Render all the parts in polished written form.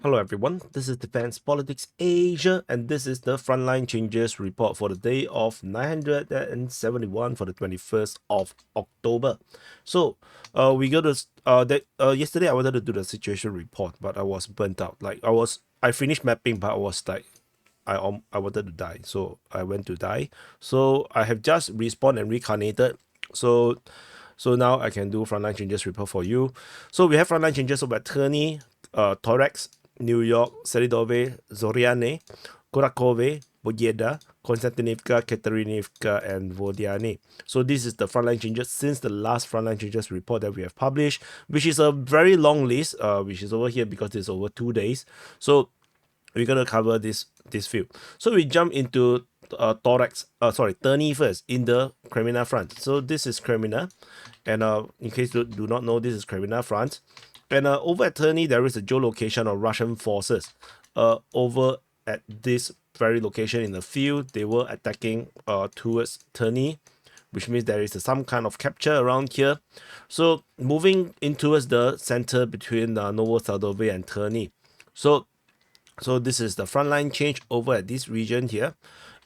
Hello everyone, this is Defense Politics Asia and this is the Frontline Changes Report for the day of 971 for the 21st of October. So we go to yesterday I wanted to do the situation report, but I was burnt out. I finished mapping, but I was like I wanted to die, so I went to die. So I have just respawned and reincarnated. So now I can do frontline changes report for you. So we have frontline changes over Terny, Toretsk, New York, Selidove, Zoryane, Kurakhove, Boyeda, Constantinivka, Katerynivka, and Zoryane. So this is the frontline changes since the last frontline changes report that we have published, which is a very long list, which is over here because it's over 2 days. So we're gonna cover this field. So we jump into Terny first in the Crimea front. So this is Crimea, and in case you do not know, this is Crimea front. And over at Terny, there is a geolocation of Russian forces. Over at this very location in the field, they were attacking towards Terny, which means there is some kind of capture around here. So moving in towards the center between Novosadove and Terny. So this is the frontline change over at this region here,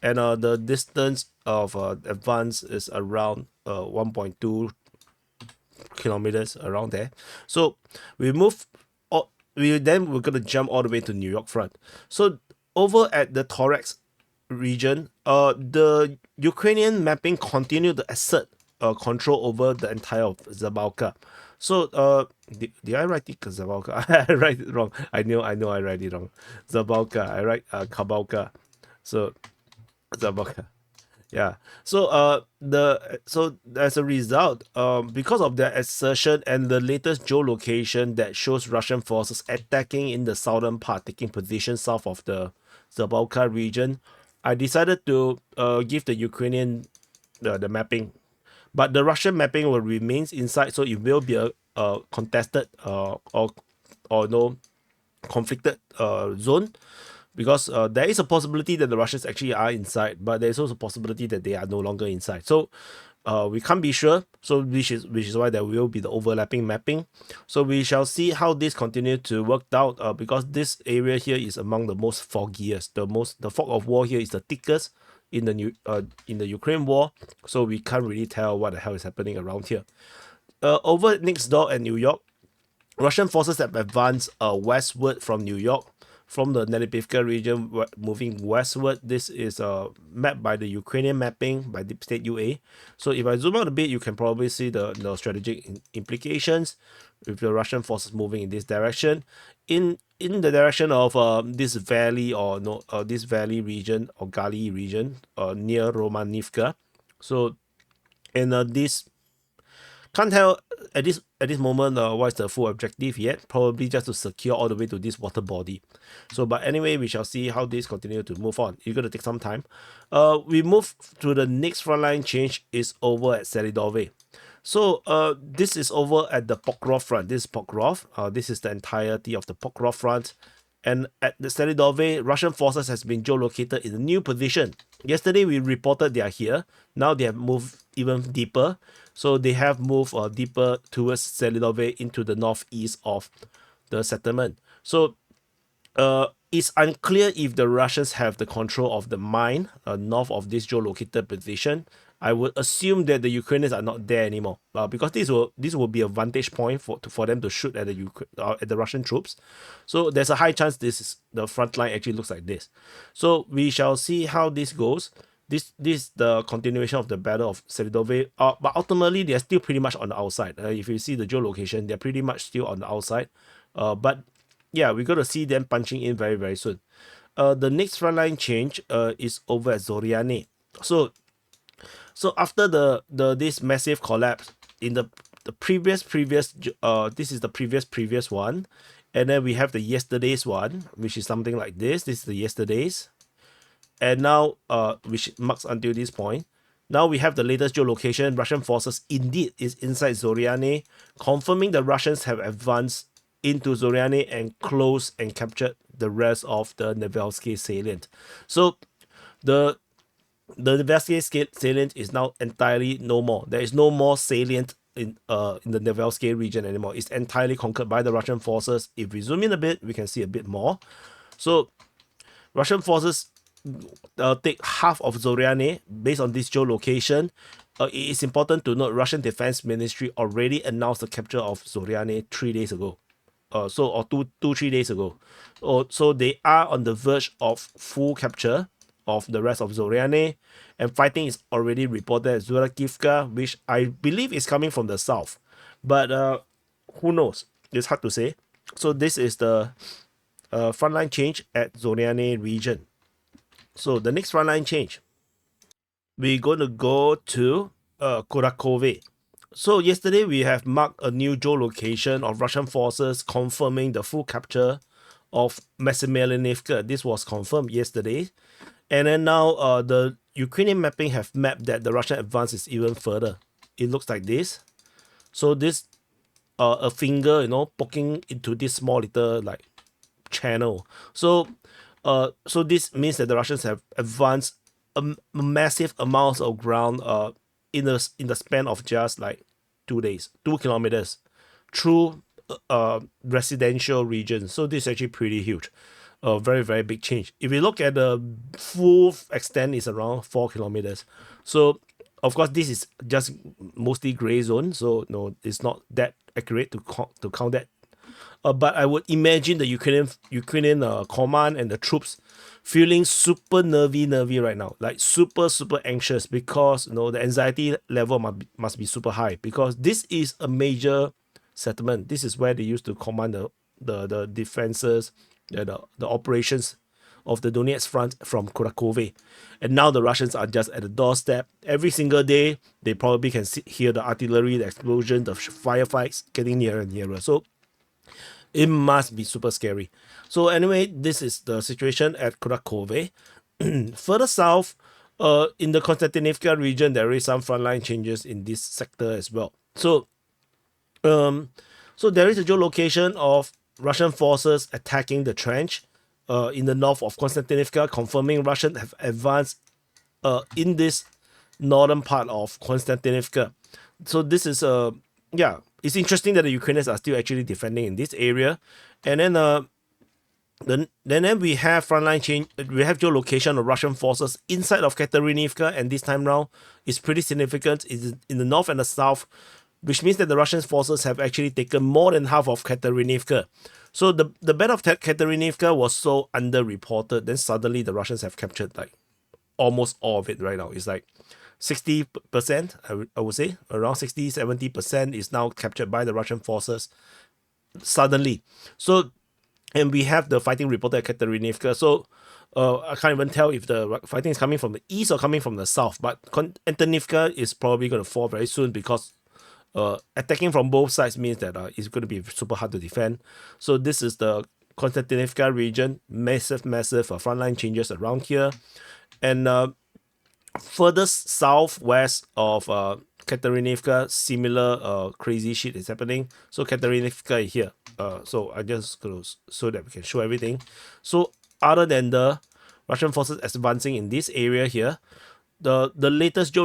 and the distance of advance is around 1.2 kilometers around there. So we're gonna jump all the way to New York front. So over at the Toretsk region, the Ukrainian mapping continued to assert control over the entire of Zabalka. So did I write it Zabalka? I write it wrong. I know I write it wrong. Zabalka. I write Kabalka. So Zabalka. Yeah. So as a result, because of their assertion and the latest geolocation that shows Russian forces attacking in the southern part, taking position south of the Zabalka region, I decided to give the Ukrainian the mapping, but the Russian mapping will remains inside, so it will be a contested or no conflicted zone, because there is a possibility that the Russians actually are inside, but there is also a possibility that they are no longer inside. So we can't be sure. So which is why there will be the overlapping mapping. So we shall see how this continue to work out. Because this area here is among the most foggiest. The fog of war here is the thickest in the Ukraine war. So we can't really tell what the hell is happening around here. Over next door at New York, Russian forces have advanced westward from New York, from the Nelipivka region, moving westward. This is mapped by the Ukrainian mapping by Deep State UA. So if I zoom out a bit, you can probably see the strategic implications with the Russian forces moving in this direction, in the direction of this valley or no this valley region or gully region near Romanivka. So and this can't tell at this moment what's the full objective yet. Probably just to secure all the way to this water body. So but anyway, we shall see how this continue to move on. It's gonna take some time. We move to the next frontline change is over at Selidove. So this is over at the Pokrovsk front. This is Pokrovsk. This is the entirety of the Pokrovsk front. And at the Selidove, Russian forces has been geolocated in a new position. Yesterday we reported they are here. Now they have moved even deeper. So they have moved deeper towards Selidove into the northeast of the settlement. So it's unclear if the Russians have the control of the mine north of this geolocated position. I would assume that the Ukrainians are not there anymore, because this will be a vantage point for them to shoot at the Russian troops. So there's a high chance the front line actually looks like this. So we shall see how this goes. This is the continuation of the battle of Selidove, but ultimately they're still pretty much on the outside. If you see the geolocation, they're pretty much still on the outside. But yeah, we're going to see them punching in very, very soon. The next frontline change is over at Zoryane. So after this massive collapse in the previous this is the previous one, and then we have the yesterday's one, which is something like this. This is the yesterday's, and now which marks until this point. Now we have the latest geolocation. Russian forces indeed is inside Zoryane, confirming the Russians have advanced into Zoryane and closed and captured the rest of the Nevelsky salient. So the Nevelsky salient is now entirely no more. There is no more salient in the Nevelsky region anymore. It's entirely conquered by the Russian forces. If we zoom in a bit, we can see a bit more. So Russian forces take half of Zoryane based on this geolocation. It is important to note Russian Defense Ministry already announced the capture of Zoryane 3 days ago. Or 3 days ago. So they are on the verge of full capture of the rest of Zoryane, and fighting is already reported at Kurakhove, which I believe is coming from the south. But who knows? It's hard to say. So this is the frontline change at Zoryane region. So the next frontline change, we're going to go to Kurakhove. So yesterday we have marked a new geolocation of Russian forces confirming the full capture of Melnivka. This was confirmed yesterday. And then now the Ukrainian mapping have mapped that the Russian advance is even further. It looks like this. So this a finger, poking into this small little like channel. So this means that the Russians have advanced a massive amounts of ground in the span of just like 2 days, 2 kilometers through residential regions. So this is actually pretty huge. A very, very big change. If you look at the full extent, is around 4 kilometers. So of course this is just mostly gray zone, so no, it's not that accurate to count that. But I would imagine the Ukrainian command and the troops feeling super nervy right now, like super anxious, because the anxiety level must be super high, because this is a major settlement. This is where they used to command the defenses, the operations of the Donetsk front from Kurakhove. And now the Russians are just at the doorstep. Every single day, they probably can hear the artillery, the explosion, the firefights getting nearer and nearer. So it must be super scary. So anyway, this is the situation at Kurakhove. Further south, in the Constantinivka region, there is some frontline changes in this sector as well. So there is a geolocation of Russian forces attacking the trench in the north of Constantinivka, confirming Russians have advanced in this northern part of Constantinivka. So this is it's interesting that the Ukrainians are still actually defending in this area. And then we have frontline change. We have geolocation of Russian forces inside of Katerynivka, and this time round is pretty significant. It's in the north and the south, which means that the Russian forces have actually taken more than half of Katerynivka. So the battle of Katerynivka was so underreported, then suddenly the Russians have captured like almost all of it right now. It's like 60%, I would say, around 60-70% is now captured by the Russian forces suddenly. So, and we have the fighting reported at Katerynivka. So I can't even tell if the fighting is coming from the east or coming from the south, but Antonivka is probably going to fall very soon, because attacking from both sides means that it's going to be super hard to defend. So this is the Constantinivka region, massive frontline changes around here. And further southwest of Katerynivka, similar crazy shit is happening. So Katerynivka is here. So I just going to so that we can show everything. So other than the Russian forces advancing in this area here, the latest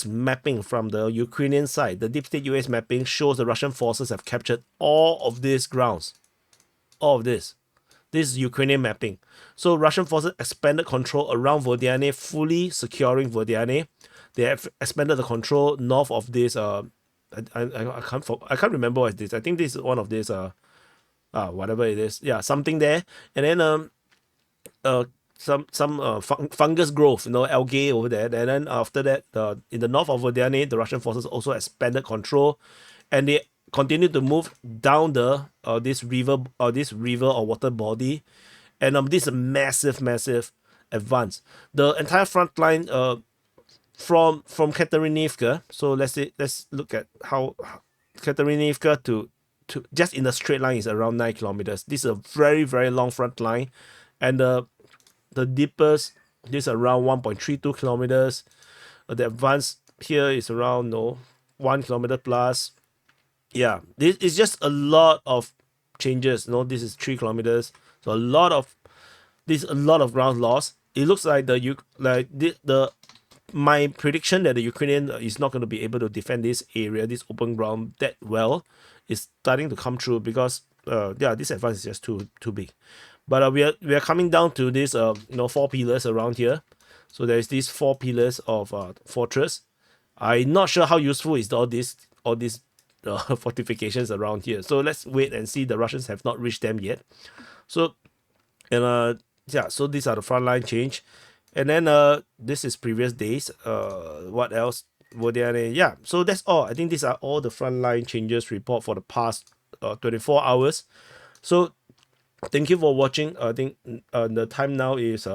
mapping from the Ukrainian side, the Deep State US mapping, shows the Russian forces have captured all of these grounds. All of this. This is Ukrainian mapping. So Russian forces expanded control around Vodyane, fully securing Vodyane. They have expanded the control north of this. I can't remember what it is. I think this is one of these. Whatever it is. Yeah, something there. And then some fungus growth, algae over there. And then after that, in the north of Vodyane, the Russian forces also expanded control, and they continue to move down the this river or water body. And this is a massive advance. The entire front line from Katerynivka. So let's look at how Katerynivka to just in the straight line is around 9 kilometers. This is a very, very long front line, and the deepest, this is around 1.32 kilometers. The advance here is around 1 kilometer plus. Yeah, this is just a lot of changes. This is 3 kilometers, so a lot of ground loss. It looks like the my prediction that the Ukrainian is not going to be able to defend this area, this open ground that well, is starting to come true because yeah, this advance is just too big. But we are coming down to this 4 pillars around here. So there's these 4 pillars of fortress. I'm not sure how useful is all these fortifications around here. So let's wait and see. The Russians have not reached them yet. So and yeah, so these are the frontline change. And then this is previous days. What else were there? Yeah, so that's all. I think these are all the frontline changes report for the past 24 hours. So thank you for watching. I think the time now is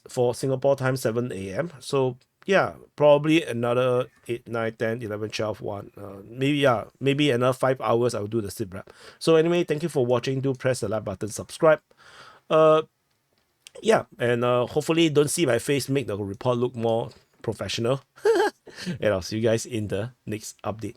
for Singapore time 7 a.m. So yeah, probably another 8, 9, 10, 11, 12, 1. Maybe another 5 hours I'll do the sit rep. So anyway, thank you for watching. Do press the like button, subscribe. Yeah, and hopefully don't see my face, make the report look more professional. And I'll see you guys in the next update.